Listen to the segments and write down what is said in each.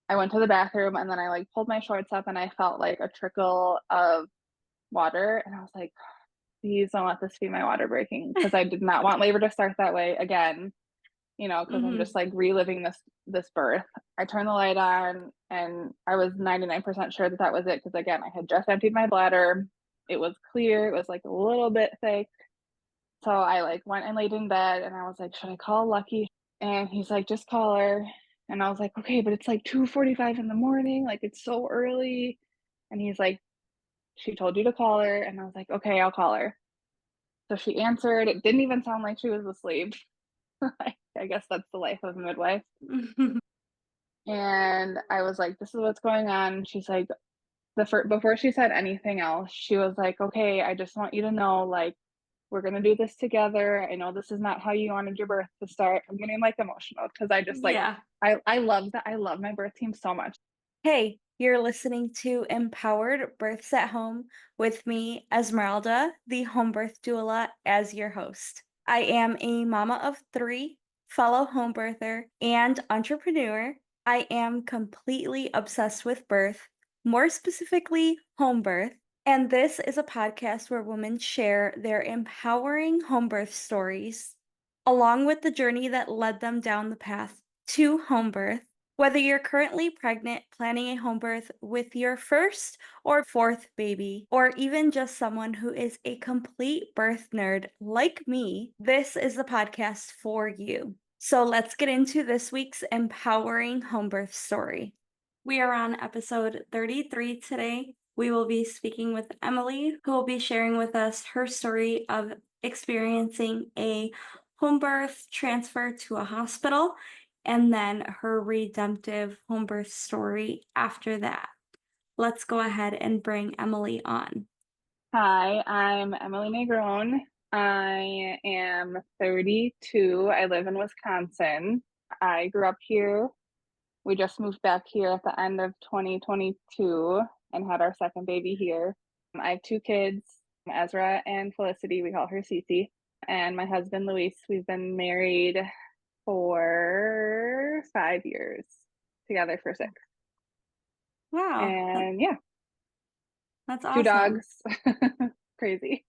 I went to the bathroom and then I like pulled my shorts up and I felt like a trickle of water. And I was like, please don't let this be my water breaking because I did not want labor to start that way again, because I'm just Hmm. like reliving this birth. I turned the light on and I was 99% sure that that was it because again, I had just emptied my bladder. It was clear. It was like a little bit thick. So I like went and laid in bed and I was like, should I call Lucky? And he's like, just call her. And I was like, okay, but it's like 2:45 in the morning, like it's so early. And he's like, she told you to call her. And I was like, okay, I'll call her. So she answered. It didn't even sound like she was asleep. I guess that's the life of a midwife. And I was like, this is what's going on. She's like, before she said anything else, she was like, okay, I just want you to know, like, we're gonna do this together. I know this is not how you wanted your birth to start. I'm getting like emotional because I just like Yeah. I love that. I love my birth team so much. Hey, you're listening to Empowered Births at Home with me, Esmeralda, the home birth doula, as your host. I am a mama of three, fellow home birther, and entrepreneur. I am completely obsessed with birth, more specifically, home birth. And this is a podcast where women share their empowering home birth stories, along with the journey that led them down the path to home birth. Whether you're currently pregnant, planning a home birth with your first or fourth baby, or even just someone who is a complete birth nerd like me, this is the podcast for you. So let's get into this week's empowering home birth story. We are on episode 33 today. We will be speaking with Emily, who will be sharing with us her story of experiencing a home birth transfer to a hospital and then her redemptive home birth story after that. Let's go ahead and bring Emily on. Hi, I'm Emily Negron. I am 32. I live in Wisconsin. I grew up here. We just moved back here at the end of 2022 and had our second baby here. I have two kids, Ezra and Felicity. We call her Cece. And my husband, Luis. We've been married for 5 years, together for six. Wow, And yeah, that's two awesome. dogs. Crazy.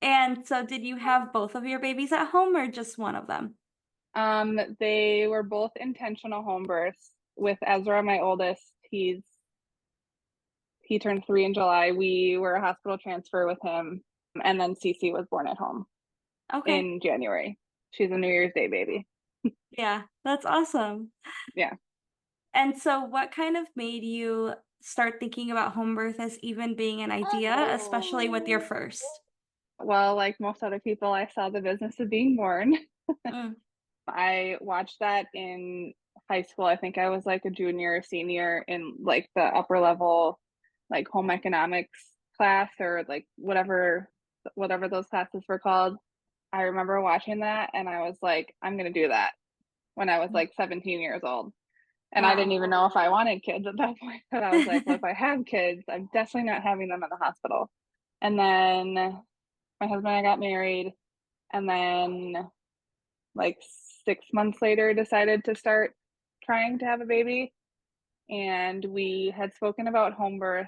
And so, did you have both of your babies at home or just one of them? They were both intentional home births. With Ezra, my oldest, he turned 3 in July. We were a hospital transfer with him, and then Cece was born at home Okay. in January. She's a New Year's Day baby. Yeah, that's awesome. Yeah. And so, what kind of made you start thinking about home birth as even being an idea, especially with your first? Well, like most other people, I saw the business of being born. Mm, I watched that in high school. I think I was like a junior or senior in like the upper level, like home economics class or like whatever those classes were called. I remember watching that and I was like, I'm gonna do that when I was mm. like 17 years old. And I didn't Wow. even know if I wanted kids at that point, but I was like, well, if I have kids, I'm definitely not having them in the hospital. And then my husband and I got married, and then like 6 months later decided to start trying to have a baby. And we had spoken about home birth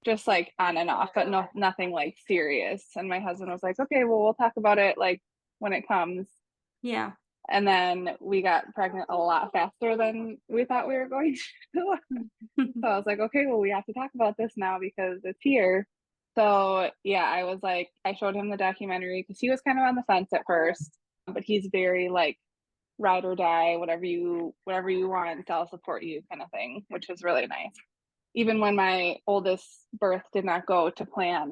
just like on and off, but nothing like serious. And my husband was like, okay, well, we'll talk about it like when it comes. Yeah. And then we got pregnant a lot faster than we thought we were going to. So I was like, okay, well, we have to talk about this now because it's here. So yeah, I was like, I showed him the documentary because he was kind of on the fence at first, but he's very like ride or die, whatever you want, I'll support you kind of thing, which was really nice. Even when my oldest birth did not go to plan,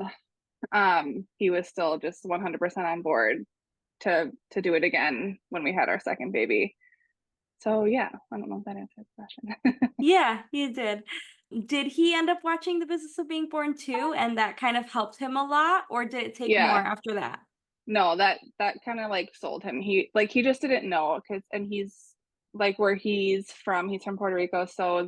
he was still just 100% on board to do it again when we had our second baby. So yeah, I don't know if that answers the question. Yeah, you did. Did he end up watching The Business of Being Born too, and that kind of helped him a lot, or did it take more Yeah, after that? no, that kind of like sold him. He just didn't know because and he's like where he's from Puerto Rico, so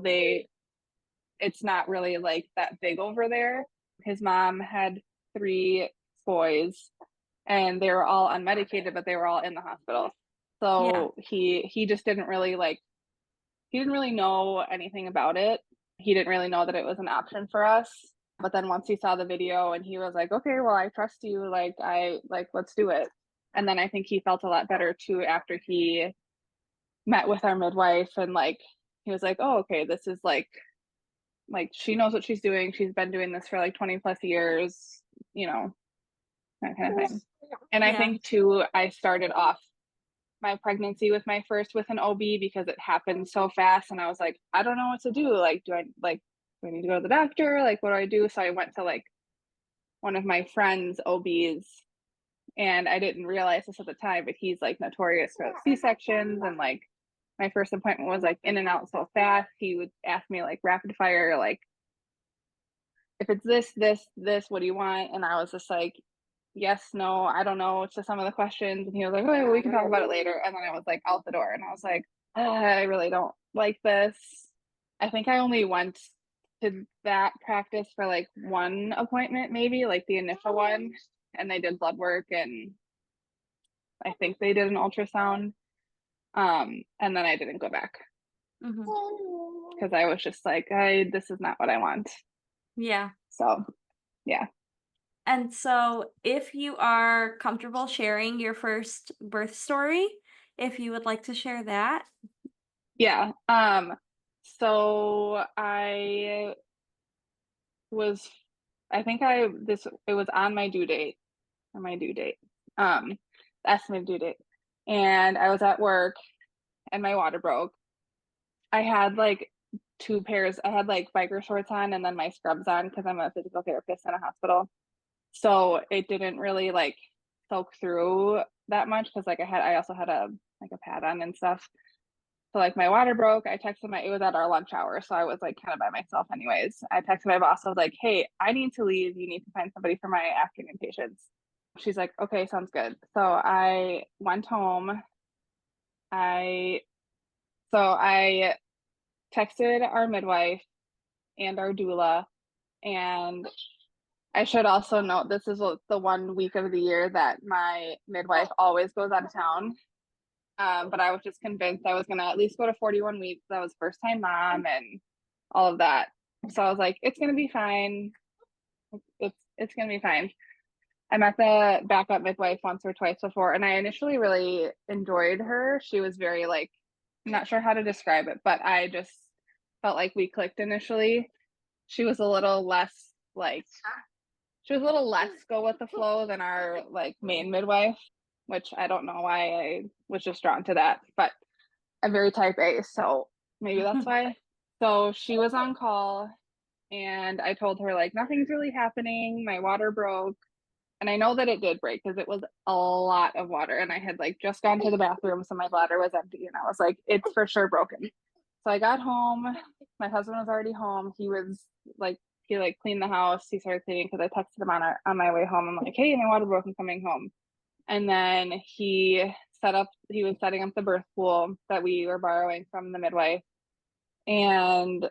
it's not really like that big over there. His mom had three boys and they were all unmedicated, but they were all in the hospital. Yeah. So he just didn't really like he didn't really know anything about it. He didn't really know that it was an option for us. But then once he saw the video and he was like, okay, well, I trust you. Let's do it. And then I think he felt a lot better too after he met with our midwife and he was like, oh, okay, this is she knows what she's doing. She's been doing this for like 20 plus years, you know, that kind of thing. And I think too, I started off my pregnancy with my first with an OB because it happened so fast. And I was like, I don't know what to do. Do I need to go to the doctor? Like, what do I do? So I went to one of my friend's OBs, and I didn't realize this at the time, but he's notorious for C-sections. And my first appointment was in and out so fast. He would ask me rapid fire, if it's this, what do you want? And I was just like, yes, no, I don't know to some of the questions. And he was like, okay, well, we can talk about it later. And then I was out the door, and I was like, I really don't like this. I think I only went to that practice for one appointment, maybe the initial one. And they did blood work, and I think they did an ultrasound. And then I didn't go back because I was just like, this is not what I want. Yeah. So, yeah. And so if you are comfortable sharing your first birth story, if you would like to share that. Yeah. So it was on my due date, estimated due date. And I was at work and my water broke. I had two pairs. I had biker shorts on and then my scrubs on because I'm a physical therapist in a hospital. So it didn't really soak through that much because I also had a pad on and stuff. So my water broke. I texted it was at our lunch hour. So I was kind of by myself anyways. I texted my boss. I was like, hey, I need to leave. You need to find somebody for my afternoon patients. She's like, okay, sounds good. So I went home. I texted our midwife and our doula, and I should also note this is the 1 week of the year that my midwife always goes out of town. But I was just convinced I was gonna at least go to 41 weeks. That was first time mom and all of that. So I was like, it's gonna be fine. It's gonna be fine. I met the backup midwife once or twice before, and I initially really enjoyed her. She was very I'm not sure how to describe it, but I just felt like we clicked initially. She was a little less go with the flow than our main midwife, which I don't know why I was just drawn to that, but I'm very type A, so maybe that's why. So she was on call, and I told her nothing's really happening. My water broke, and I know that it did break because it was a lot of water, and I had just gone to the bathroom, so my bladder was empty, and I was like, it's for sure broken. So I got home. My husband was already home. He was he cleaned the house. He started cleaning because I texted him on my way home. I'm like, hey, my water broke. I'm coming home. And then he was setting up the birth pool that we were borrowing from the midwife. And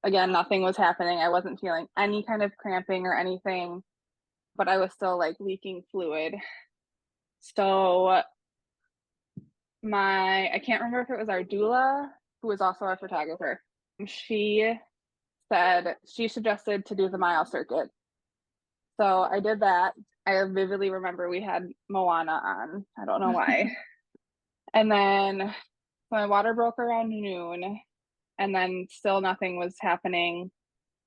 again, nothing was happening. I wasn't feeling any kind of cramping or anything, but I was still leaking fluid. So I can't remember if it was our doula, who was also our photographer. She suggested to do the mile circuit. So I did that. I vividly remember we had Moana on. I don't know why. And then my water broke around noon, and then still nothing was happening.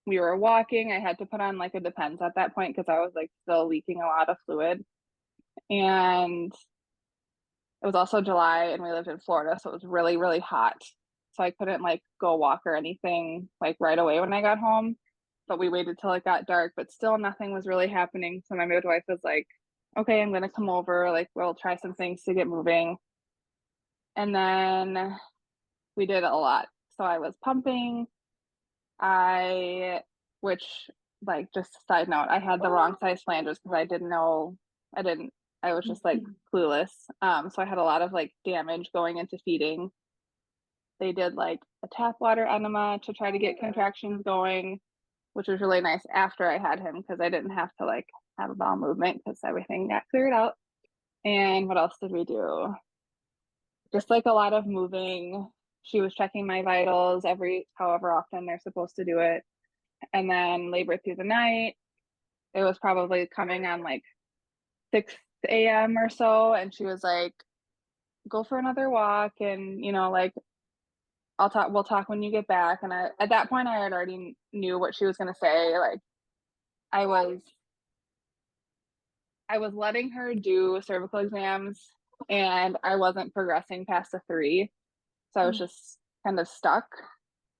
We were walking. I had to put on a Depends at that point because I was still leaking a lot of fluid. And it was also July, and we lived in Florida, so it was really, really hot. So I couldn't go walk or anything right away when I got home. But we waited till it got dark, but still nothing was really happening. So my midwife was like, okay, I'm gonna come over, we'll try some things to get moving. And then we did a lot. So I was pumping. Which just a side note, I had the wrong size flanges because I was just clueless. So I had a lot of damage going into feeding. They did a tap water enema to try to get contractions going, which was really nice after I had him because I didn't have to have a bowel movement because everything got cleared out. And what else did we do? Just a lot of moving, she was checking my vitals every however often they're supposed to do it. And then labor through the night. It was probably coming on like 6 a.m. or so. And she was like, go for another walk. And, like, we'll talk when you get back. And at that point, I had already knew what she was going to say. Like, I was, I was letting her do cervical exams and I wasn't progressing past a 3. So I was just kind of stuck.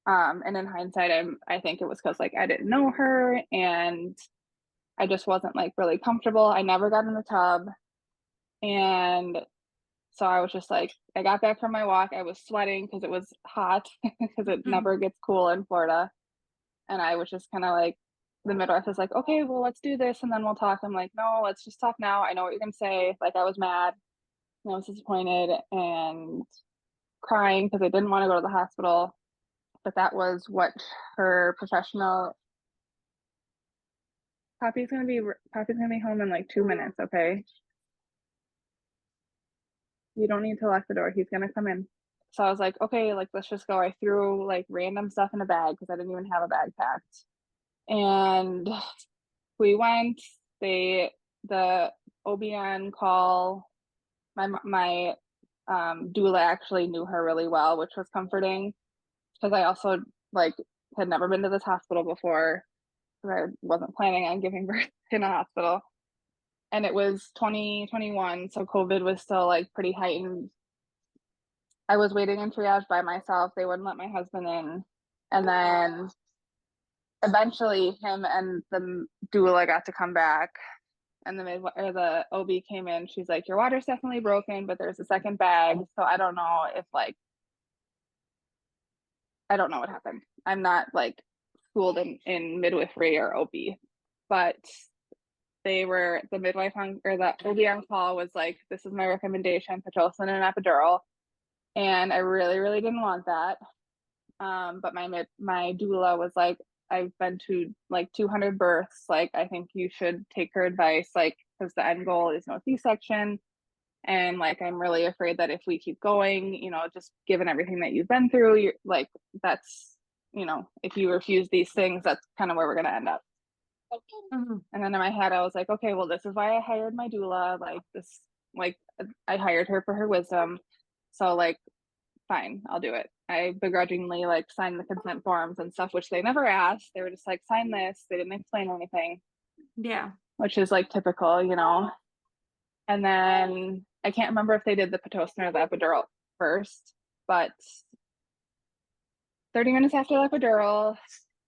And in hindsight, I think it was because like I didn't know her and I just wasn't like really comfortable. I never got in the tub. And so I was just like, I got back from my walk. I was sweating because it was hot because it Mhm. never gets cool in Florida. And I was just kind of like, the midwife was like, okay, well, let's do this and then we'll talk. I'm like, no, let's just talk now. I know what you're going to say. Like, I was mad and I was disappointed and crying because I didn't want to go to the hospital. But that was what her professional Poppy's gonna be home in like 2 minutes, okay? You don't need to lock the door. He's gonna come in. So I was like, okay, like let's just go. I threw like random stuff in a bag because I didn't even have a bag packed. And we went. The OB call. My doula actually knew her really well, which was comforting because I also like had never been to this hospital before because I wasn't planning on giving birth in a hospital. And it was 2021, so COVID was still like pretty heightened. I was waiting in triage by myself. They wouldn't let my husband in. And then eventually him and the doula got to come back and the OB came in. She's like, your water's definitely broken, but there's a second bag. So I don't know if like I don't know what happened. I'm not like schooled in midwifery or OB, but the midwife on or the OB on call was like, this is my recommendation, Pitocin and epidural. And I really, really didn't want that. But my doula was like, I've been to like 200 births. Like, I think you should take her advice, like, because the end goal is no C-section. And like, I'm really afraid that if we keep going, just given everything that you've been through, you're like, that's, if you refuse these things, that's kind of where we're going to end up. Mhm. And then in my head, I was like, okay, well, this is why I hired my doula. Like, like, I hired her for her wisdom. So, like, fine, I'll do it. I begrudgingly like signed the consent forms and stuff, which they never asked. They were just like, sign this. They didn't explain anything, Yeah. which is like typical. And then I can't remember if they did the Pitocin or the epidural first, but 30 minutes after the epidural,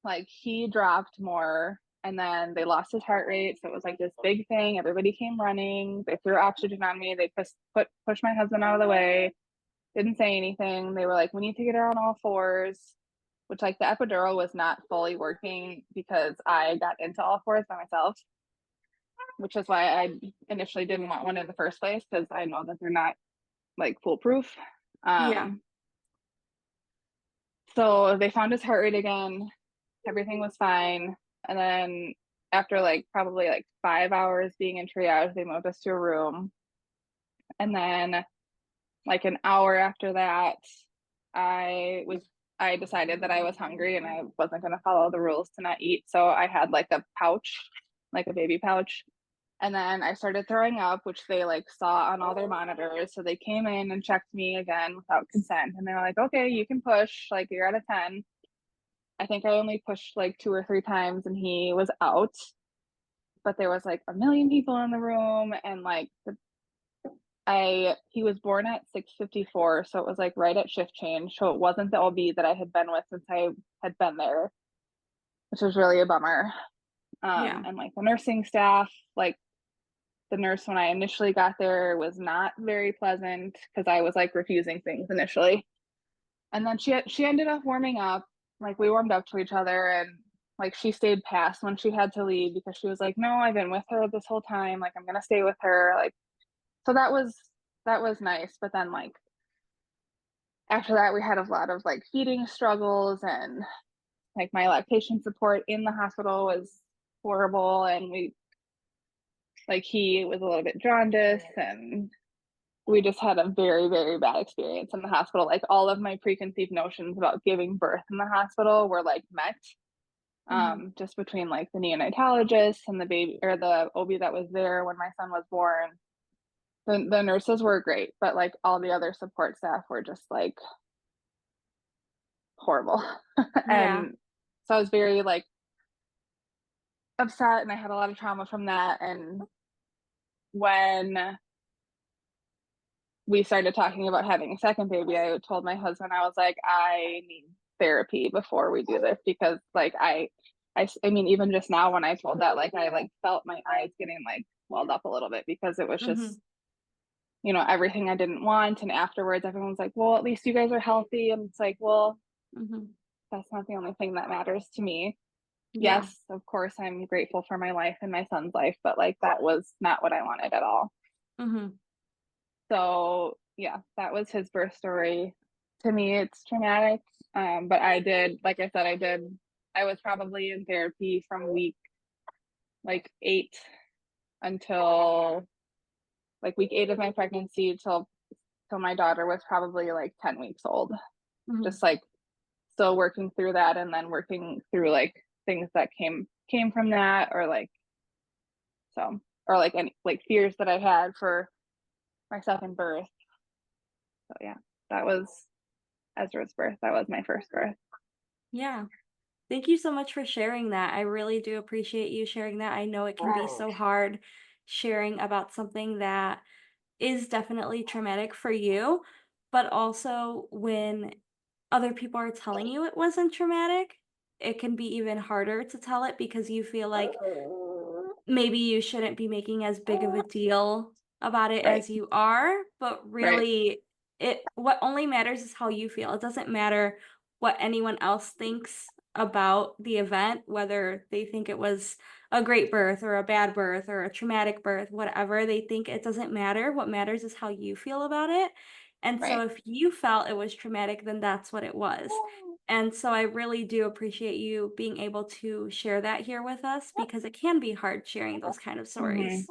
like he dropped more and then they lost his heart rate. So it was like this big thing. Everybody came running. They threw oxygen on me. They pushed my husband out of the way. Didn't say anything. They were like, we need to get her on all fours, which like the epidural was not fully working because I got into all fours by myself, which is why I initially didn't want one in the first place because I know that they're not like foolproof. Yeah. Um, so they found his heart rate again. Everything was fine. And then after like probably like 5 hours being in triage, they moved us to a room. And then like an hour after that, I was I decided that I was hungry and I wasn't going to follow the rules to not eat. So I had like a pouch, like a baby pouch. And then I started throwing up, which they like saw on all their monitors. So they came in and checked me again without consent. And they were like, okay, you can push, like you're at a 10. I think I only pushed like 2 or 3 times and he was out. But there was like a million people in the room and like he was born at 6:54, so it was like right at shift change. So it wasn't the OB that I had been with since I had been there, which was really a bummer. Yeah. And like the nursing staff, like the nurse when I initially got there was not very pleasant because I was like refusing things initially. And then she ended up warming up, like we warmed up to each other and like she stayed past when she had to leave because she was like, no, I've been with her this whole time. Like I'm gonna stay with her. Like so that was nice. But then like after that we had a lot of like feeding struggles and like my lactation support in the hospital was horrible and he was a little bit jaundiced and we just had a very, very bad experience in the hospital. Like all of my preconceived notions about giving birth in the hospital were like met, Mhm. just between like the neonatologist and the baby or the OB that was there when my son was born. The nurses were great, but like all the other support staff were just like horrible. Yeah. And so I was very like upset and I had a lot of trauma from that. And when we started talking about having a second baby, I told my husband, I was like, I need therapy before we do this because like I mean, even just now when I told that, like I like felt my eyes getting like welled up a little bit because it was just, Mhm. everything I didn't want. And afterwards, everyone's like, well, at least you guys are healthy. And it's like, well, Mhm. that's not the only thing that matters to me. Yeah. Yes, of course, I'm grateful for my life and my son's life, but like that was not what I wanted at all. Mhm. So yeah, that was his birth story. To me, it's traumatic. But I did, like I said, I was probably in therapy from week like 8 until like week 8 of my pregnancy till my daughter was probably like 10 weeks old. Mhm. Just like still working through that and then working through like things that came from that or like so or like any like fears that I had for my second birth. So yeah, that was Ezra's birth. That was my first birth. Yeah. Thank you so much for sharing that. I really do appreciate you sharing that. I know it can be so hard sharing about something that is definitely traumatic for you, but also when other people are telling you it wasn't traumatic, it can be even harder to tell it because you feel like maybe you shouldn't be making as big of a deal about it Right, as you are, but right, really what only matters is how you feel. It doesn't matter what anyone else thinks about the event, whether they think it was a great birth or a bad birth or a traumatic birth, whatever they think, it doesn't matter. What matters is how you feel about it. And so right. if you felt it was traumatic, then that's what it was. And so I really do appreciate you being able to share that here with us because it can be hard sharing those kind of Hmm. stories.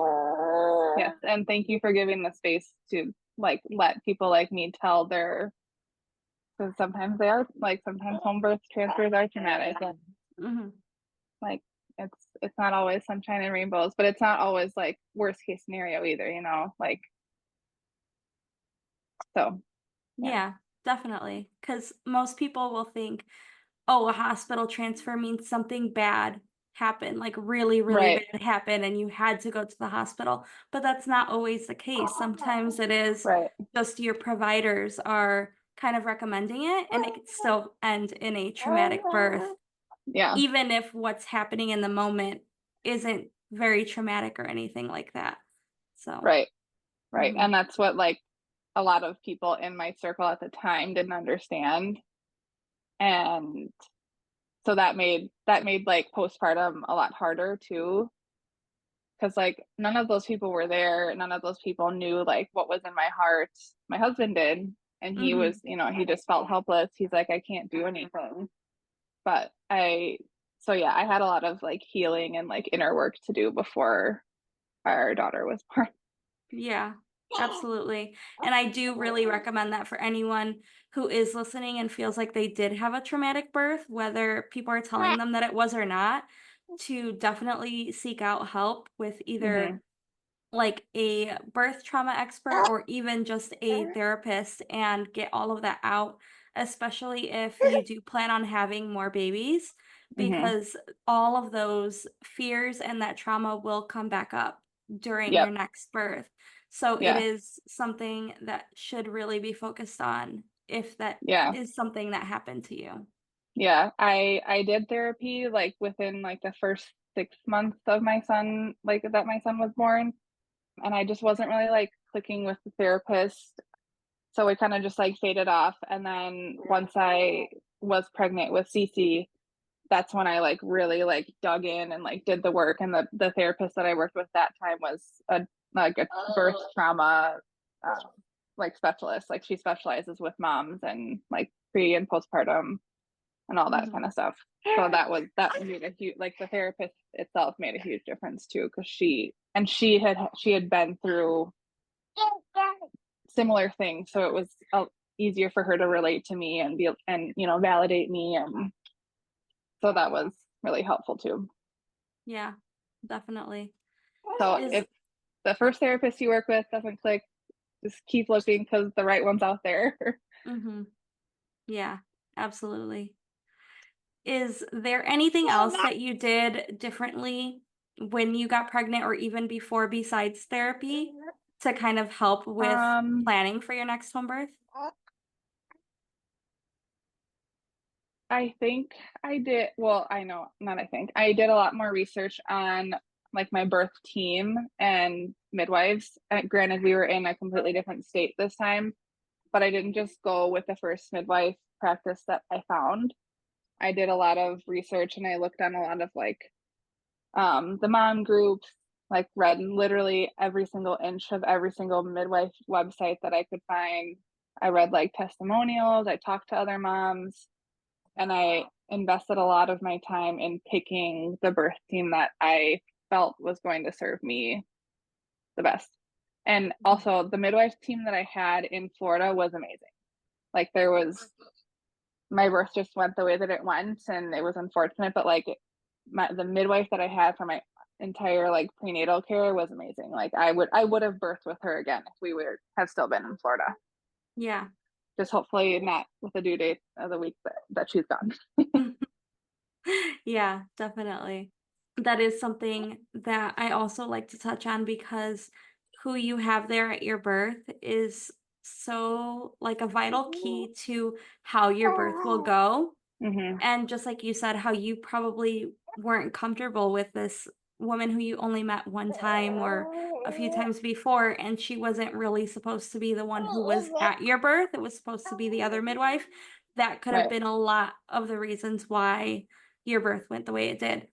Yes, and thank you for giving the space to like let people like me tell their because sometimes they are like sometimes home birth transfers are traumatic and Mhm. like it's not always sunshine and rainbows, but it's not always like worst case scenario either, like so yeah, Yeah, definitely. Because most people will think, oh, a hospital transfer means something bad happened, like really, really right, bad happened, and you had to go to the hospital. But that's not always the case. Sometimes it is right, just your providers are kind of recommending it, and it could still end in a traumatic birth, yeah, even if what's happening in the moment isn't very traumatic or anything like that. So, right, right, mhm. and that's what like a lot of people in my circle at the time didn't understand, and so that made like postpartum a lot harder too because like none of those people were there, none of those people knew like what was in my heart. My husband did, and he was, Mhm. he just felt helpless. He's like, I can't do anything. But so yeah, I had a lot of like healing and like inner work to do before our daughter was born. Yeah, absolutely. And I do really recommend that for anyone who is listening and feels like they did have a traumatic birth, whether people are telling them that it was or not, to definitely seek out help with Hmm. either like a birth trauma expert or even just a therapist and get all of that out, especially if you do plan on having more babies, Hmm. because all of those fears and that trauma will come back up during your Yep. next birth. So it Yeah. is something that should really be focused on if that Yeah. is something that happened to you. Yeah. I did therapy like within like the first 6 months of my son, like that my son was born. And I just wasn't really like clicking with the therapist. So it kind of just like faded off. And then once I was pregnant with Cece, that's when I like really like dug in and like did the work. And the therapist that I worked with that time was a birth trauma like specialist. Like she specializes with moms and like pre and postpartum and all that Mhm. kind of stuff. So that made a huge like the therapist itself made a huge difference too because she had been through similar things. So it was easier for her to relate to me and be, and, validate me. And so that was really helpful too. Yeah, definitely. So Is if the first therapist you work with doesn't click, just keep looking because the right one's out there. mhm. Yeah, absolutely. Is there anything else that you did differently when you got pregnant or even before besides therapy to kind of help with um, planning for your next home birth? I think I did. Well, I know, not I think. I did a lot more research on like my birth team and midwives. Granted, we were in a completely different state this time, but I didn't just go with the first midwife practice that I found. I did a lot of research and I looked on a lot of like the mom groups, like read literally every single inch of every single midwife website that I could find. I read like testimonials, I talked to other moms, and I invested a lot of my time in picking the birth team that I felt was going to serve me the best. And Mhm. also, the midwife team that I had in Florida was amazing. Like, there was, my birth just went the way that it went, and it was unfortunate, but like, the midwife that I had for my entire like prenatal care was amazing. Like, I would have birthed with her again if we would have still been in Florida. Yeah. Just hopefully not with the due date of the week that she's gone. Yeah, definitely. That is something that I also like to touch on because who you have there at your birth is so like a vital key to how your birth will go. Hmm. And just like you said, how you probably weren't comfortable with this woman who you only met one time or a few times before, and she wasn't really supposed to be the one who was at your birth. It was supposed to be the other midwife. That could have Right. been a lot of the reasons why your birth went the way it did.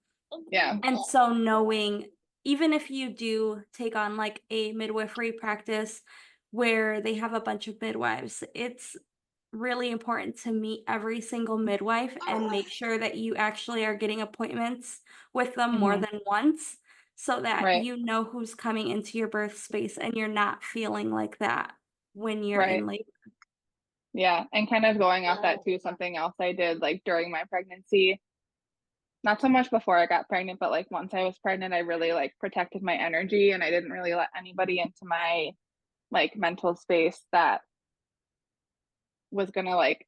Yeah. And so knowing, even if you do take on like a midwifery practice where they have a bunch of midwives, it's really important to meet every single midwife and make sure that you actually are getting appointments with them more Hmm. than once so that Right. you know who's coming into your birth space and you're not feeling like that when you're Right. in labor. Yeah. And kind of going off that too, something else I did like during my pregnancy, not so much before I got pregnant, but like once I was pregnant, I really like protected my energy and I didn't really let anybody into my like mental space that was gonna like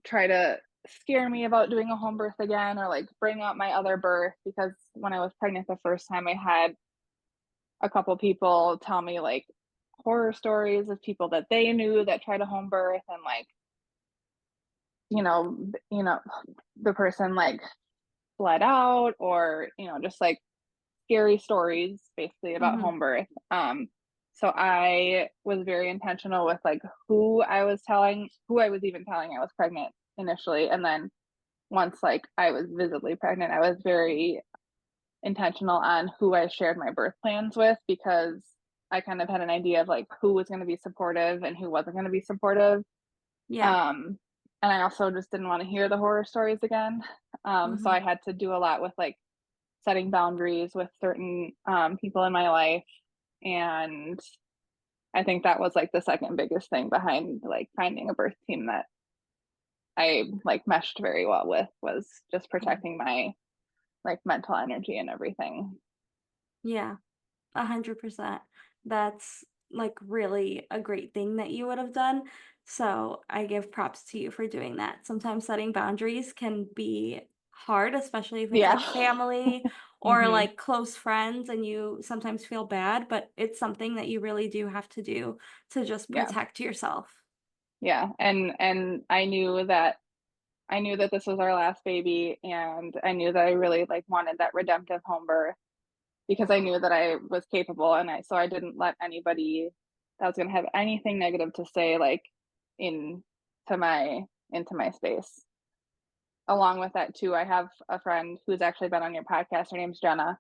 try to scare me about doing a home birth again or like bring up my other birth, because when I was pregnant the first time, I had a couple people tell me like horror stories of people that they knew that tried a home birth, and like, you know the person like bled out, or just like scary stories basically about Mhm. home birth. So I was very intentional with like who I was even telling I was pregnant initially, and then once like I was visibly pregnant, I was very intentional on who I shared my birth plans with, because I kind of had an idea of like who was going to be supportive and who wasn't going to be supportive. Yeah. Um, and I also just didn't want to hear the horror stories again. So I Mhm. had to do a lot with like setting boundaries with certain people in my life. And I think that was like the second biggest thing behind like finding a birth team that I like meshed very well with, was just Mhm. protecting my like mental energy and everything. Yeah. 100%. That's like really a great thing that you would have done. So I give props to you for doing that. Sometimes setting boundaries can be hard, especially if it's Yeah. like family or Hmm. like close friends and you sometimes feel bad, but it's something that you really do have to do to just Yeah. protect yourself. Yeah. And I knew that this was our last baby, and I knew that I really like wanted that redemptive home birth, because I knew that I was capable, and I didn't let anybody that was going to have anything negative to say like into my into my space. Along with that too, I have a friend who's actually been on your podcast. Her name's Jenna.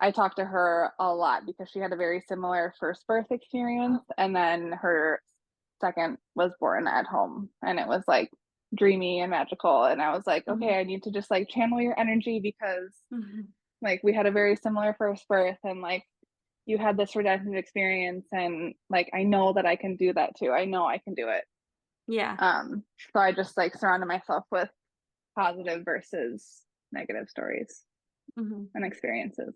I talked to her a lot because she had a very similar first birth experience, and then her second was born at home, and it was like dreamy and magical. And I was like, Mhm. okay, I need to just like channel your energy, because Mhm. like we had a very similar first birth, and like you had this redemptive experience, and like I know that I can do that too. I know I can do it. Yeah. So I just like surrounded myself with positive versus negative stories Hmm. and experiences.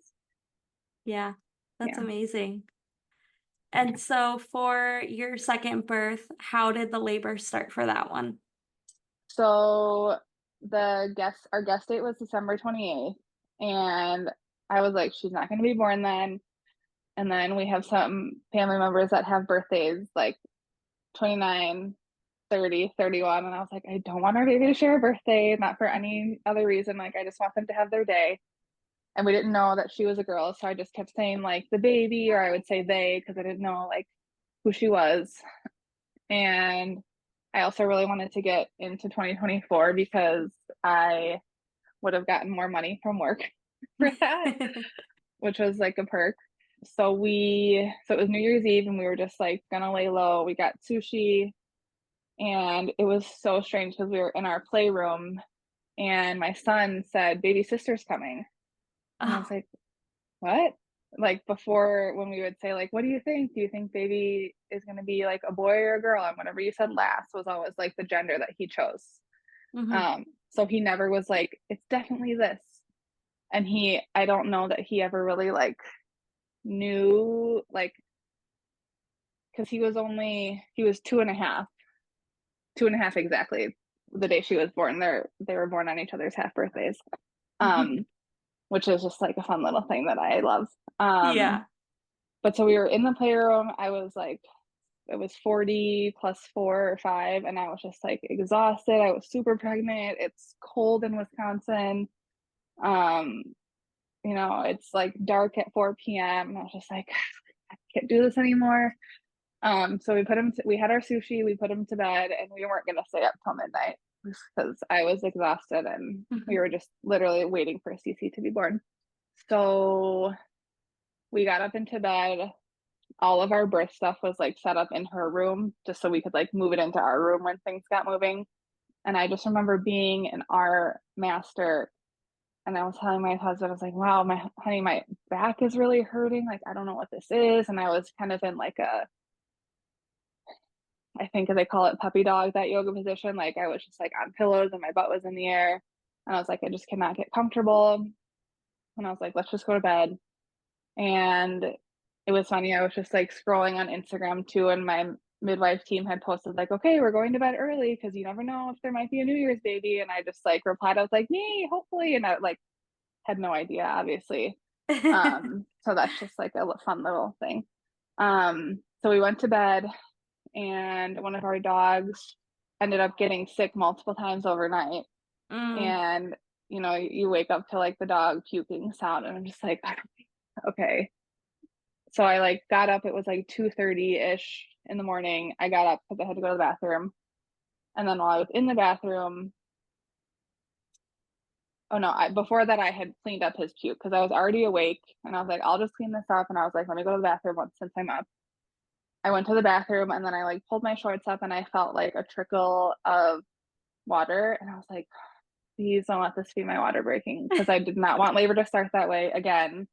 Yeah. That's Yeah. amazing. And so for your second birth, how did the labor start for that one? So our guest date was December 28th, and I was like, she's not going to be born then. And then we have some family members that have birthdays like 29, 30, 31. And I was like, I don't want our baby to share a birthday, not for any other reason. Like, I just want them to have their day. And we didn't know that she was a girl. So I just kept saying like the baby, or I would say they, because I didn't know like who she was. And I also really wanted to get into 2024 because I would have gotten more money from work for that, which was like a perk. So it was New Year's Eve and we were just like gonna lay low. We got sushi and it was so strange because we were in our playroom and my son said, baby sister's coming. And I was Oh. like, what? Like before when we would say like, what do you think? Do you think baby is gonna be like a boy or a girl? And whatever you said last was always like the gender that he chose. Hmm. So he never was like, it's definitely this. And I don't know that he ever really like knew like because he was 2.5 exactly the day she was born. They were born on each other's half birthdays. Um, which is just like a fun little thing that I love. Um, Yeah. but so we were in the playroom. I was like, it was 40 plus 4 or 5, and I was just like exhausted. I was super pregnant. It's cold in Wisconsin. Um, it's like dark at 4 p.m. And I was just like, I can't do this anymore. So we had our sushi, we put him to bed, and we weren't gonna stay up till midnight because I was exhausted and we Mhm. were just literally waiting for Cece to be born. So we got up into bed. All of our birth stuff was like set up in her room just so we could like move it into our room when things got moving. And I just remember being in our master and I was telling my husband, I was like, wow, my back is really hurting. Like, I don't know what this is. And I was kind of in like I think they call it puppy dog, that yoga position. Like I was just like on pillows and my butt was in the air. And I was like, I just cannot get comfortable. And I was like, let's just go to bed. And it was funny. I was just like scrolling on Instagram too. And my midwife team had posted like, okay, we're going to bed early because you never know if there might be a New Year's baby. And I just like replied, I was like, me, hopefully. And I like had no idea, obviously. So that's just like a fun little thing. So we went to bed and one of our dogs ended up getting sick multiple times overnight. Mm. And you wake up to like the dog puking sound, and I'm just like, okay. So I like got up. It was like 2:30 ish in the morning. I got up because I had to go to the bathroom, and then while I was in the bathroom, oh no, before that I had cleaned up his puke because I was already awake, and I was like, I'll just clean this up, and I was like, let me go to the bathroom once since I'm up. I went to the bathroom, and then I like pulled my shorts up, and I felt like a trickle of water, and I was like, please don't let this be my water breaking because I did not want labor to start that way again,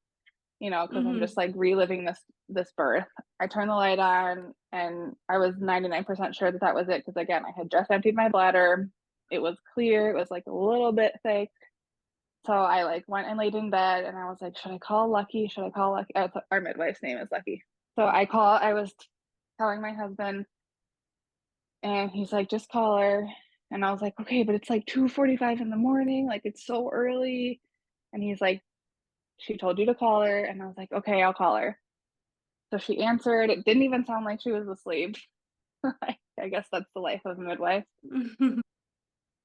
because I'm just Hmm. like reliving this birth. I turned the light on and I was 99% sure that was it because again, I had just emptied my bladder. It was clear. It was like a little bit thick. So I like went and laid in bed and I was like, should I call Lucky? Should I call Lucky? Our midwife's name is Lucky. So I was telling my husband and he's like, just call her. And I was like, okay, but it's like 2:45 in the morning. Like it's so early. And he's like, she told you to call her. And I was like, okay, I'll call her. So she answered. It didn't even sound like she was asleep. I guess that's the life of a midwife.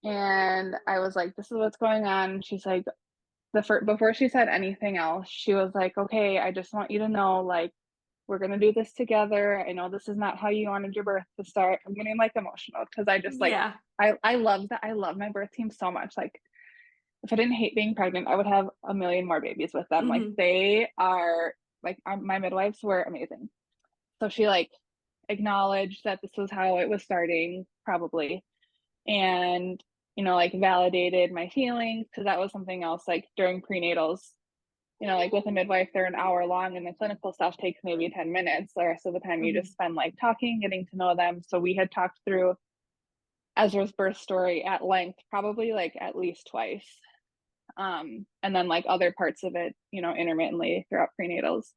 And I was like, this is what's going on. She's like, before she said anything else, she was like, okay, I just want you to know, like, we're gonna do this together. I know this is not how you wanted your birth to start. I'm getting like emotional because I just like Yeah. I love that. I love my birth team so much. Like if I didn't hate being pregnant, I would have a million more babies with them. Like Hmm. they are like my midwives were amazing. So she like acknowledged that this was how it was starting, probably, and like validated my feelings because that was something else like during prenatals. like with a midwife, they're an hour long and the clinical stuff takes maybe 10 minutes. The rest of the time you just Mhm. spend like talking, getting to know them. So we had talked through Ezra's birth story at length, probably like at least twice. And then like other parts of it, intermittently throughout prenatals.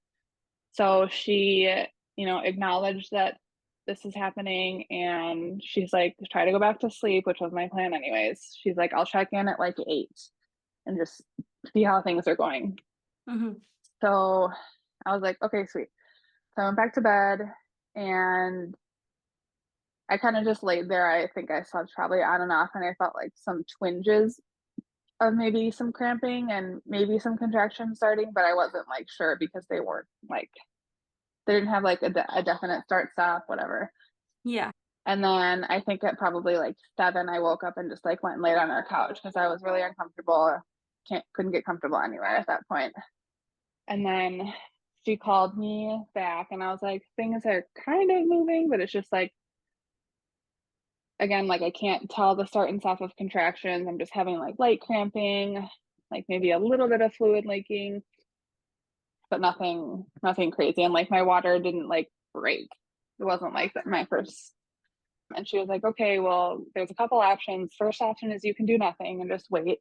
So she, acknowledged that this is happening and she's like, try to go back to sleep, which was my plan anyways. She's like, I'll check in at like 8 and just see how things are going. Mhm. So I was like, okay, sweet. So I went back to bed and I kind of just laid there. I think I slept probably on and off, and I felt like some twinges of maybe some cramping and maybe some contractions starting, but I wasn't like sure because they weren't like, they didn't have like a definite start stop, whatever. Yeah. And then I think at probably like 7, I woke up and just like went and laid on our couch because I was really uncomfortable. Couldn't get comfortable anywhere at that point. And then she called me back and I was like, things are kind of moving, but it's just like, again, like I can't tell the start and stop of contractions. I'm just having like light cramping, like maybe a little bit of fluid leaking, but nothing crazy. And like my water didn't like break. It wasn't like my first. And she was like, okay, well, there's a couple options. First option is you can do nothing and just wait.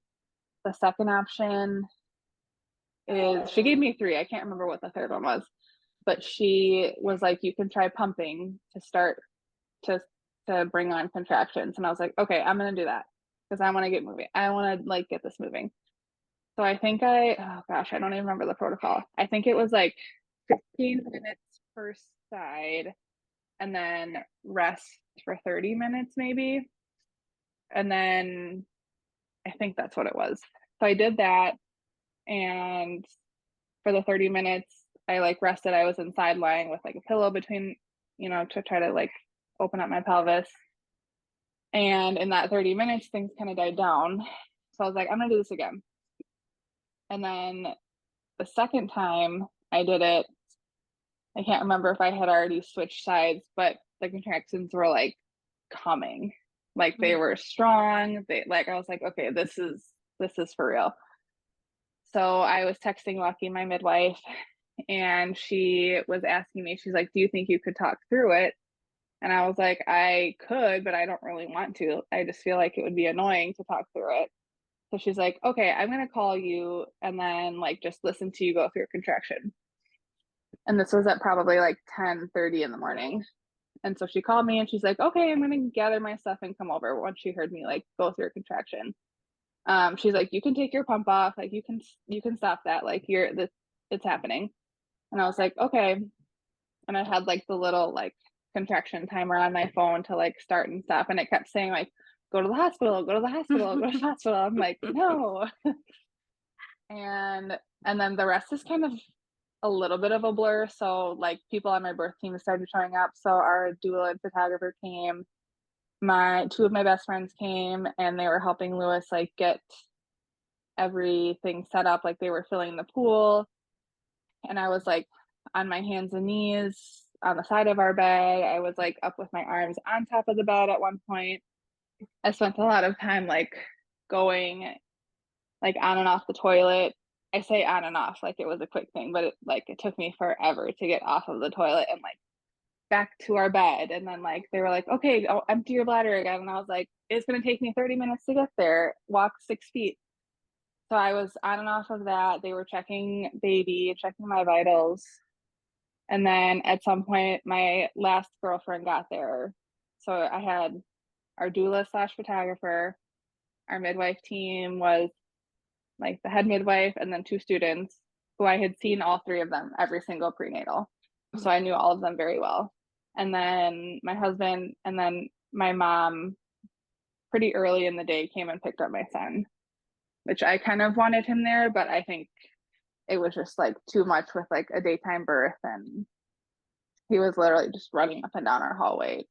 The second option is, she gave me 3. I can't remember what the third one was, but she was like, you can try pumping to start to bring on contractions. And I was like, okay, I'm gonna do that because I want to get moving. I want to like get this moving. So I think oh gosh, I don't even remember the protocol. I think it was like 15 minutes per side and then rest for 30 minutes maybe. And then I think that's what it was. So I did that, and for the 30 minutes I like rested. I was inside lying with like a pillow between, to try to like open up my pelvis. And in that 30 minutes, things kind of died down. So I was like, I'm gonna do this again. And then the second time I did it, I can't remember if I had already switched sides, but the contractions were like coming. Like they Mhm. were strong. I was like, okay, this is for real. So I was texting Lucky, my midwife, and she was asking me, she's like, do you think you could talk through it? And I was like, I could, but I don't really want to. I just feel like it would be annoying to talk through it. So she's like, okay, I'm going to call you and then like just listen to you go through a contraction. And this was at probably like 10:30 in the morning. And so she called me and she's like, okay, I'm going to gather my stuff and come over once she heard me like go through a contraction. She's like, you can take your pump off. Like you can stop that. Like it's happening. And I was like, okay. And I had like the little like contraction timer on my phone to like start and stop. And it kept saying like, go to the hospital, go to the hospital, go to the hospital. I'm like, no. And then the rest is kind of a little bit of a blur. So like people on my birth team started showing up. So our doula and photographer came. My 2 of my best friends came and they were helping Lewis like get everything set up. Like they were filling the pool. And I was like on my hands and knees on the side of our bed. I was like up with my arms on top of the bed at one point. I spent a lot of time like going like on and off the toilet. I say on and off like it was a quick thing, but it took me forever to get off of the toilet and like back to our bed. And then like they were like, okay, I'll empty your bladder again. And I was like, it's gonna take me 30 minutes to get there. Walk 6 feet. So I was on and off of that. They were checking baby, checking my vitals. And then at some point, my last girlfriend got there. So I had our doula slash photographer. Our midwife team was like the head midwife and then 2 students who I had seen all 3 of them every single prenatal. So I knew all of them very well. And then my husband and then my mom pretty early in the day came and picked up my son, which I kind of wanted him there, but I think it was just like too much with like a daytime birth, and he was literally just running up and down our hallway.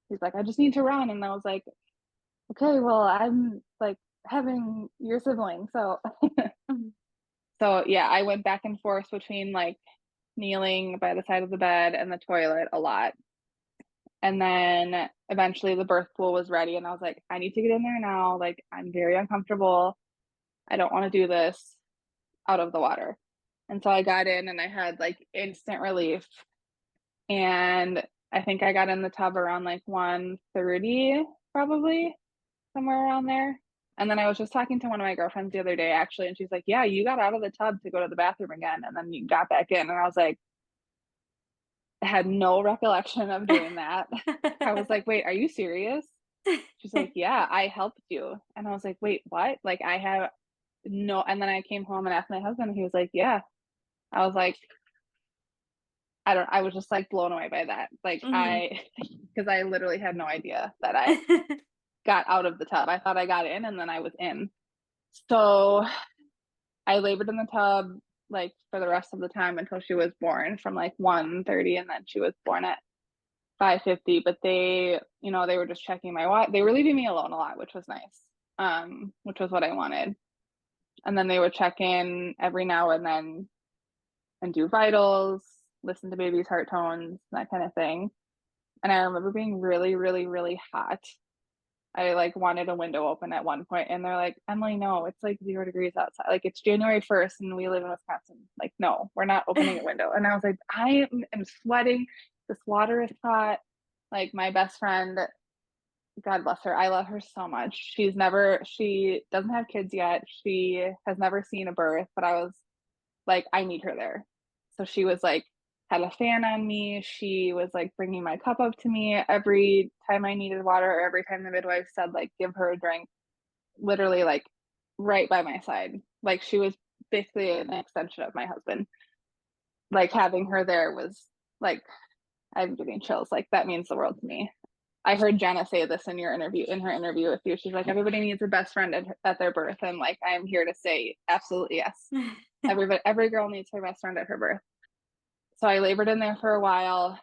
He's like, I just need to run. And I was like, okay, well, I'm like having your sibling. So, so yeah, I went back and forth between like kneeling by the side of the bed and the toilet a lot. And then eventually the birth pool was ready. And I was like, I need to get in there now. Like, I'm very uncomfortable. I don't want to do this. out of the water. And so I got in and I had like instant relief. And I think I got in the tub around like 1:30, probably somewhere around there. And then I was just talking to one of my girlfriends the other day, actually, and she's like, "Yeah, you got out of the tub to go to the bathroom again, and then you got back in." And I was like, I had no recollection of doing that. I was like, "Wait, are you serious?" She's like, "Yeah, I helped you." And I was like, "Wait, what?" Like, I have no, and then I came home and asked my husband, and he was like, "Yeah." I was like, I was just like blown away by that. Like, Mhm. because I literally had no idea that I got out of the tub. I thought I got in and then I was in. So I labored in the tub like for the rest of the time until she was born from like 1:30, and then she was born at 5:50. But they, they were just checking my watch. They were leaving me alone a lot, which was nice. Which was what I wanted. And then they would check in every now and then and do vitals, listen to baby's heart tones, that kind of thing. And I remember being really, really, really hot. I like wanted a window open at one point, and they're like, "Emily, no, it's like 0 degrees outside. Like it's January 1st and we live in Wisconsin. Like, no, we're not opening a window." And I was like, am sweating. This water is hot. Like my best friend, God bless her. I love her so much. She doesn't have kids yet. She has never seen a birth, but I was like, I need her there. So she was like, had a fan on me. She was like bringing my cup up to me every time I needed water, or every time the midwife said, like, give her a drink, literally, like, right by my side. Like, she was basically an extension of my husband. Like, having her there was like, I'm getting chills. Like, that means the world to me. I heard Jenna say this in her interview with you. She's like, everybody needs a best friend at their birth. And like, I'm here to say, absolutely yes. Every girl needs her best friend at her birth. So I labored in there for a while,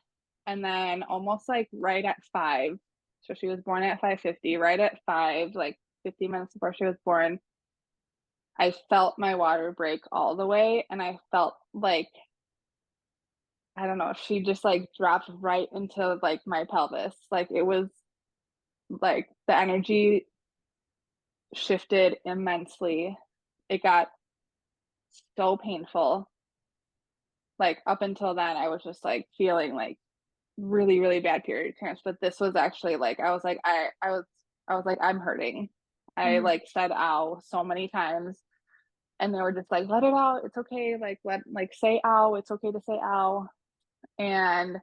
and then almost like right at 5. So she was born at 5:50. Right at 5, like 50 minutes before she was born, I felt my water break all the way, and I felt like, I don't know, she just like dropped right into like my pelvis. Like it was like the energy shifted immensely. It got so painful. Like up until then, I was just like feeling like really, really bad period cramps, but this was actually like, I was like, I'm hurting. I Mhm. like said ow so many times, and they were just like, let it out. It's okay. Like say ow. It's okay to say ow. And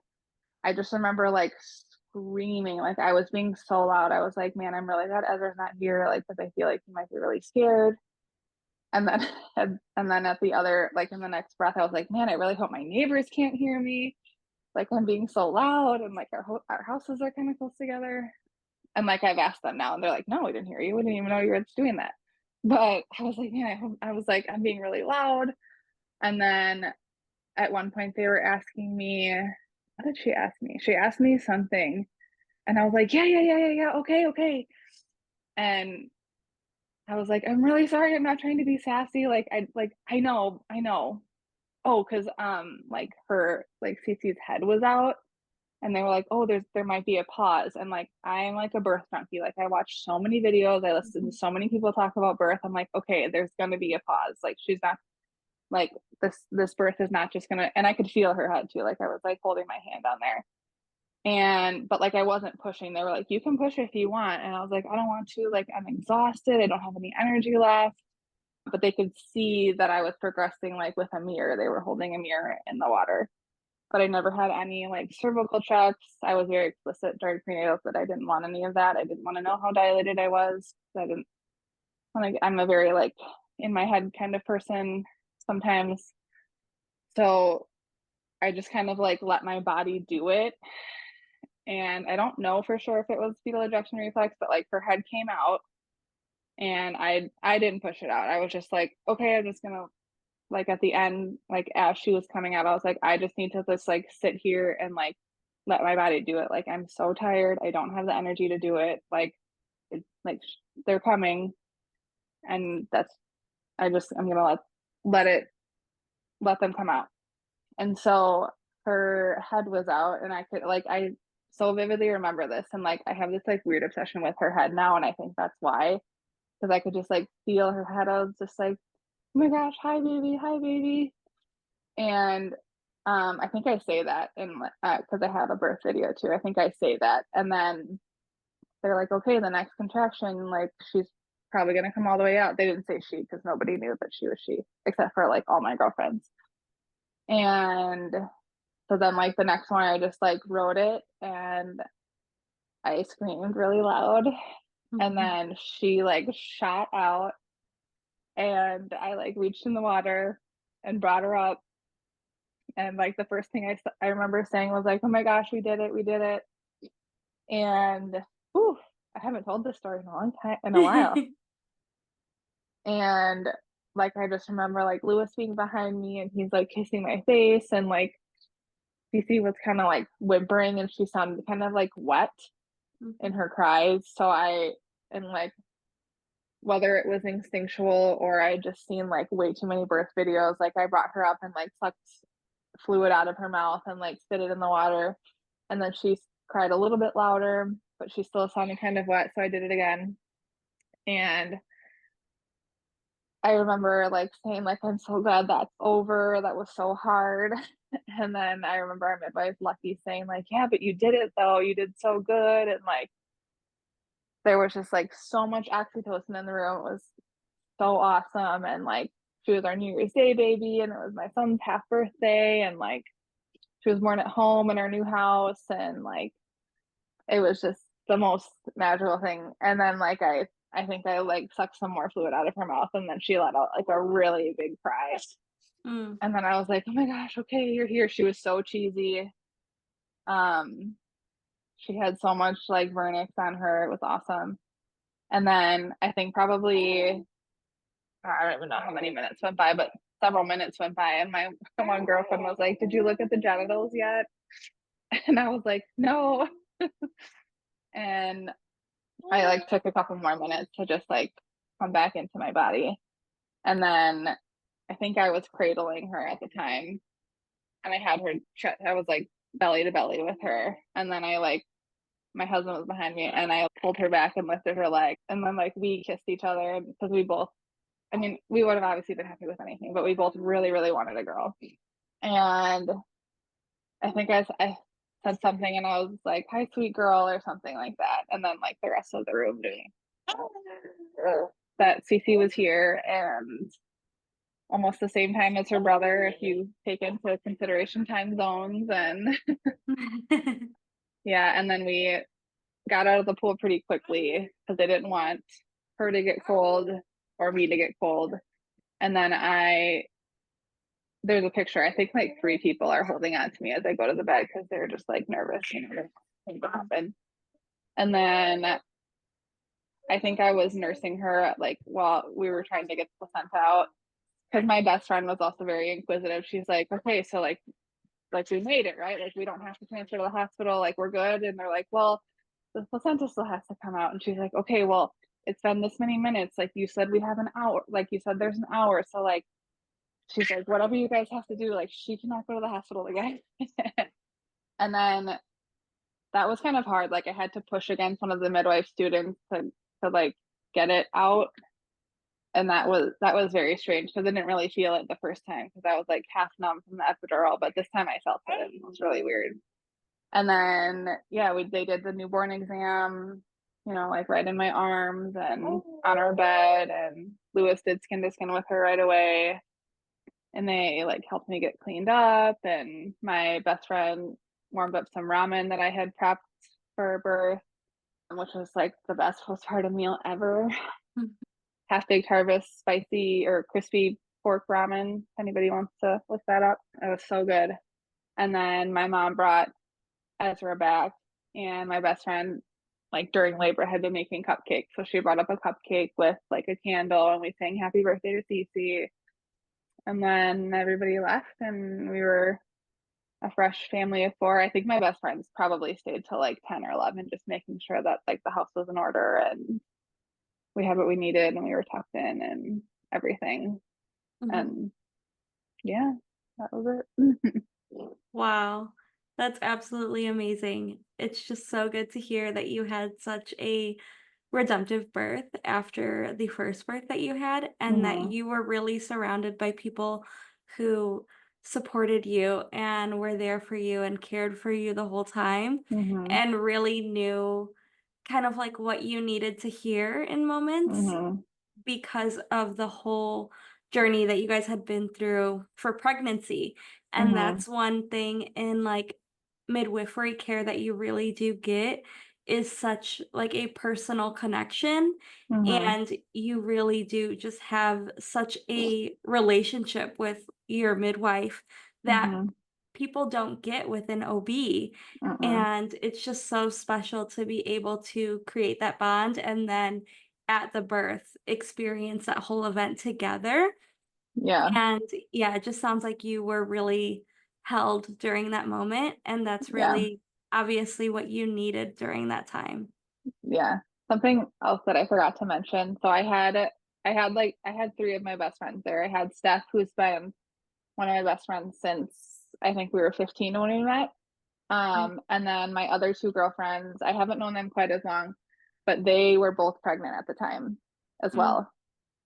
I just remember like screaming, like I was being so loud. I was like, man, I'm really glad Ezra's not here. Like, because I feel like he might be really scared. And then, and then at the other, like in the next breath, I was like, man, I really hope my neighbors can't hear me. Like I'm being so loud, and like our houses are kind of close together. And like I've asked them now, and they're like, "No, we didn't hear you. We didn't even know you were doing that." But I was like, "Man, I was like, I'm being really loud." And then at one point, they were asking me, "What did she ask me?" She asked me something, and I was like, "Yeah, yeah, yeah, yeah, yeah. Okay, okay." And I was like, "I'm really sorry. I'm not trying to be sassy. I know, I know." Oh, because like her like Cece's head was out, and they were like, "Oh, there might be a pause." And like I'm like a birth junkie. Like I watch so many videos, I listen to so many people talk about birth. I'm like, okay, there's gonna be a pause. Like she's not like this birth is not just gonna, and I could feel her head too. Like I was like holding my hand on there. And but like I wasn't pushing. They were like, you can push if you want. And I was like, I don't want to, like I'm exhausted. I don't have any energy left. But they could see that I was progressing like with a mirror. They were holding a mirror in the water, but I never had any like cervical checks. I was very explicit during prenatals that I didn't want any of that. I didn't want to know how dilated I was. I didn't like, I'm a very like in my head kind of person sometimes. So I just kind of like let my body do it. And I don't know for sure if it was fetal ejection reflex, but like her head came out, and I didn't push it out. I was just like, okay, I'm just gonna, like at the end, like as she was coming out, I was like, I just need to just like sit here and like let my body do it. Like I'm so tired. I don't have the energy to do it. Like like they're coming, and I'm gonna let it let them come out. And so her head was out, and I so vividly remember this, and like I have this like weird obsession with her head now, and I think that's why, because I could just like feel her head. I was just like, "Oh my gosh, hi baby." And, I think I say that in, because I have a birth video too, I think I say that, and then they're like, "Okay, the next contraction, like, she's probably gonna come all the way out." They didn't say she because nobody knew that she was she, except for, like, all my girlfriends. And so then, like, the next one, I just, like, wrote it, and I screamed really loud, and Mhm. then she, like, shot out, and I, like, reached in the water and brought her up, and, like, the first thing I remember saying was like, "Oh my gosh, we did it." And, whew, I haven't told this story in a long time in a while. And, like, I just remember, like, Lewis being behind me, and he's, like, kissing my face, and, like, Cece was kinda, like, whimpering, and she sounded kind of, like, wet in Mhm. her cries, so and, like, whether it was instinctual or I just seen, like, way too many birth videos, like, I brought her up and, like, sucked fluid out of her mouth and, like, spit it in the water, and then she cried a little bit louder, but she still sounded kind of wet, so I did it again, and I remember, like, saying, like, "I'm so glad that's over, that was so hard." And then I remember our midwife, Lucky, saying, like, "Yeah, but you did it, though, you did so good," and, like, there was just, like, so much oxytocin in the room, it was so awesome, and, like, she was our New Year's Day baby, and it was my son's half birthday, and, like, she was born at home in our new house, and, like, it was just the most magical thing, and then, like, I think I, like, sucked some more fluid out of her mouth, and then she let out, like, a really big cry, Mm. and then I was like, "Oh my gosh, okay, you're here." She was so cheesy. Um, she had so much, like, vernix on her, it was awesome, and then I think probably I don't even know how many minutes went by, but several minutes went by, and my one girlfriend was like, "Did you look at the genitals yet?" And I was like, "No." And I, like, took a couple more minutes to just, like, come back into my body, and then I think I was cradling her at the time, and I had her I was, like, belly to belly with her, and then my husband was behind me, and I pulled her back and lifted her leg, and then, like, we kissed each other because we both I mean, we would have obviously been happy with anything, but we both really, really wanted a girl. And I think I said something and I was like, "Hi, sweet girl," or something like that. And then like the rest of the room knew that Cece was here and almost the same time as her brother, if you take into consideration time zones. And yeah, and then we got out of the pool pretty quickly because they didn't want her to get cold or me to get cold. And then there's a picture. I think like 3 people are holding on to me as I go to the bed because 'cause they're just, like, nervous, things will happen. And then I think I was nursing her, like, while we were trying to get the placenta out because my best friend was also very inquisitive. She's like, "Okay, so, we made it, right? Like, we don't have to transfer to the hospital, like, we're good?" And they're like, "Well, the placenta still has to come out." And she's like, "Okay, well, it's been this many minutes, like, you said we have an hour like, you said there's an hour, so, like." She's like, "Whatever you guys have to do, like, she cannot go to the hospital again." And then that was kind of hard, like, I had to push against one of the midwife students like, get it out, and that was very strange because I didn't really feel it the first time because I was, like, half numb from the epidural, but this time I felt it, and it was really weird. And then, yeah, they did the newborn exam, like, right in my arms and on our bed, and Lewis did skin to skin with her right away. And they like helped me get cleaned up, and my best friend warmed up some ramen that I had prepped for birth, which was like the best postpartum meal ever. Half baked harvest spicy or crispy pork ramen. If anybody wants to look that up, it was so good. And then my mom brought Ezra back, and my best friend, like during labor, had been making cupcakes, so she brought up a cupcake with like a candle, and we sang "Happy Birthday" to Cece. And then everybody left, and we were a fresh family of 4. I think my best friends probably stayed till, like, 10 or 11 just making sure that, like, the house was in order and we had what we needed and we were tucked in and everything, Mhm. and yeah, that was it. Wow, that's absolutely amazing. It's just so good to hear that you had such a redemptive birth after the first birth that you had, and that Mhm. you were really surrounded by people who supported you and were there for you and cared for you the whole time Mhm. and really knew kind of like what you needed to hear in moments Mhm. because of the whole journey that you guys had been through for pregnancy. And Mhm. that's one thing in like midwifery care that you really do get is such like a personal connection. Mhm. And you really do just have such a relationship with your midwife that Mhm. people don't get with an OB. Mm-mm. And it's just so special to be able to create that bond and then at the birth experience that whole event together. Yeah. And yeah, it just sounds like you were really held during that moment. And that's Yeah. really obviously what you needed during that time. Yeah. Something else that I forgot to mention. So I had 3 of my best friends there. I had Steph, who's been one of my best friends since I think we were 15 when we met. Mm, And then my other 2 girlfriends, I haven't known them quite as long, but they were both pregnant at the time as mm, well.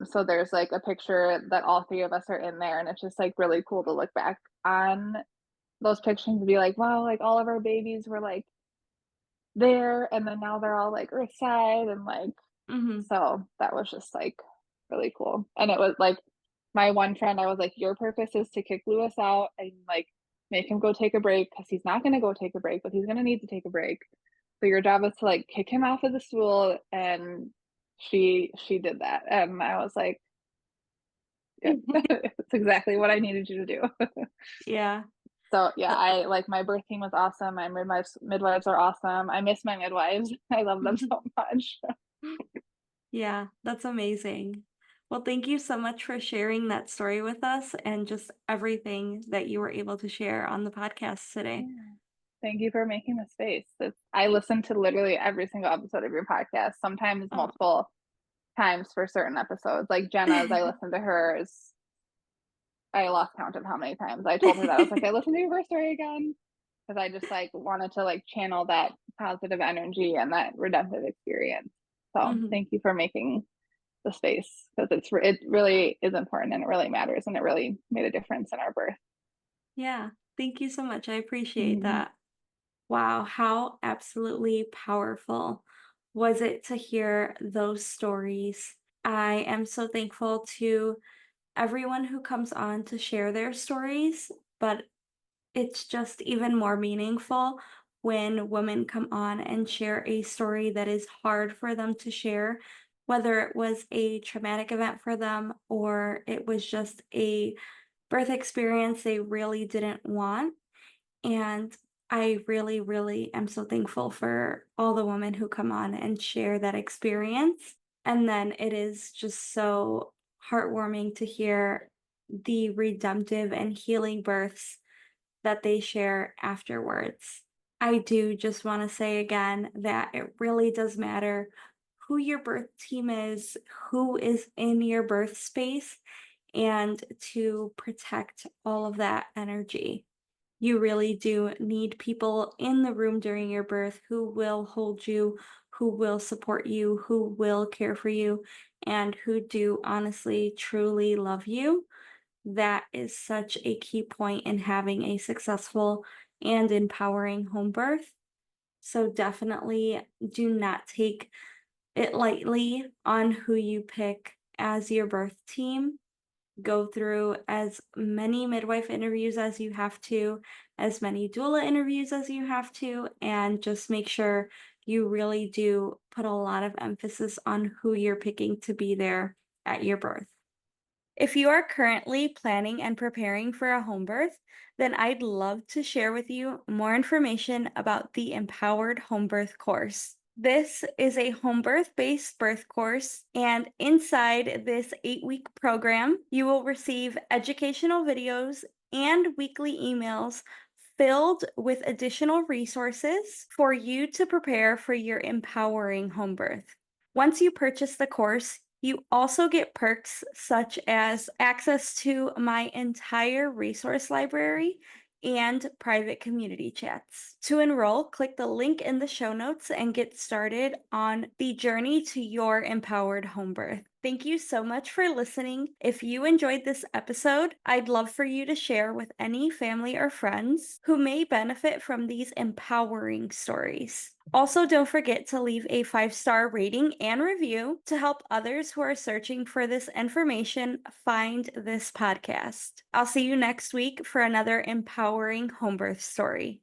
So there's like a picture that all 3 of us are in there, and it's just like really cool to look back on those pictures and be like, wow, like all of our babies were like there, and then now they're all like earthside, and like, mhm. so that was just like really cool. And it was like my one friend, I was like, your purpose is to kick Lewis out and like make him go take a break because he's not going to go take a break, but he's going to need to take a break. So your job is to like kick him off of the stool. And she did that. And I was like, good. That's exactly what I needed you to do. Yeah. So yeah, Uh, I like my birth team was awesome. My midwives are awesome. I miss my midwives. I love them so much. Yeah, that's amazing. Well, thank you so much for sharing that story with us and just everything that you were able to share on the podcast today. Yeah. Thank you for making the space. I listen to literally every single episode of your podcast, sometimes Oh. multiple times for certain episodes. Like Jenna's, I listened to hers. I lost count of how many times I told her that. I was like, I listened to your birth story again because I just like wanted to like channel that positive energy and that redemptive experience. So Mhm. thank you for making the space because it really is important and it really matters and it really made a difference in our birth. Yeah, thank you so much. I appreciate Mhm. that. Wow, how absolutely powerful was it to hear those stories? I am so thankful to everyone who comes on to share their stories, but it's just even more meaningful when women come on and share a story that is hard for them to share, whether it was a traumatic event for them or it was just a birth experience they really didn't want. And I really, really am so thankful for all the women who come on and share that experience. And then it is just so heartwarming to hear the redemptive and healing births that they share afterwards. I do just want to say again that it really does matter who your birth team is, who is in your birth space, and to protect all of that energy. You really do need people in the room during your birth who will hold you, who will support you, who will care for you, and who do honestly, truly love you. That is such a key point in having a successful and empowering home birth. So definitely do not take it lightly on who you pick as your birth team. Go through as many midwife interviews as you have to, as many doula interviews as you have to, and just make sure you really do put a lot of emphasis on who you're picking to be there at your birth. If you are currently planning and preparing for a home birth, then I'd love to share with you more information about the Empowered Home Birth course. This is a home birth based birth course, and inside this 8-week program, you will receive educational videos and weekly emails filled with additional resources for you to prepare for your empowering home birth. Once you purchase the course, you also get perks such as access to my entire resource library and private community chats. To enroll, click the link in the show notes and get started on the journey to your empowered home birth. Thank you so much for listening. If you enjoyed this episode, I'd love for you to share with any family or friends who may benefit from these empowering stories. Also, don't forget to leave a 5-star rating and review to help others who are searching for this information find this podcast. I'll see you next week for another empowering home birth story.